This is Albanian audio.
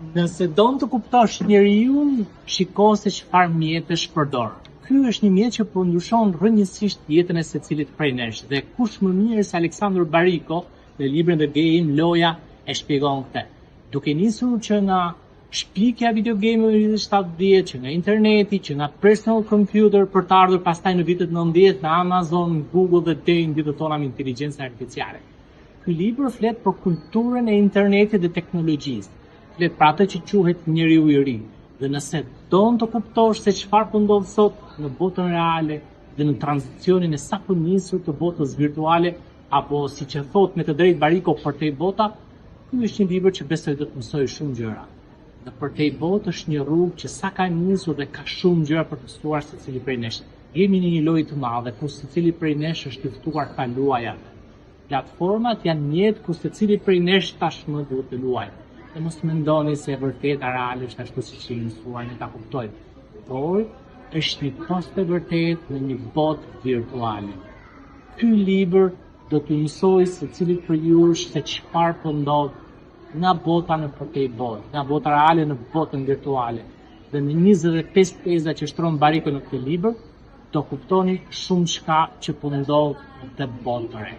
Nëse don të kuptosh njeriu, shiko se çfarë mjetesh përdor. Ky është një mjet që po ndryshon rrënjësisht jetën e secilit prej nesh dhe kush më mirë se Alexander Barrico në librin The Game, Loja e shpjegon këtë. Duke nisur që nga shpikja videogameve në vitet 70, që nga interneti, që nga personal computer për të ardhur pastaj në vitet 90 në Amazon, Google dhe deri në ditët tona me inteligjencën artificiale. Ky libër flet për kulturën e internetit dhe teknologjisë. Flet për atë që quhet njeriu i ri. Dhe nëse don të kuptosh se çfarë po ndodh sot në botën reale dhe në tranzicionin e sapo nisur të botës virtuale, apo siç e thot me të drejtë Barrico, përtej bota, ky është një libër që besoj do të mësoj shumë gjëra. Dhe përtej botë është një rrugë që sa ka nisur dhe ka shumë gjëra për të mësuar secili prej nesh. Jemi në një lojë të madhe ku secili prej nesh është i ftuar ta luajë. Platformat janë mjet ku secili prej nesh tashmë duhet të luajë. Dhe mos mendoni se e vërteta reale është ashtu siç e mësuar ne ta kuptojmë. Por është një post e vërtet në një botë virtuale. Ky libër do t'ju mësoj secili prej jush se çfarë po ndodh nga bota në përtej botë, nga bota reale në botën virtuale. Dhe në 25 teza që shtron Barrico në këtë libër, do kuptoni shumë çka që po ndodh në këtë botë të re.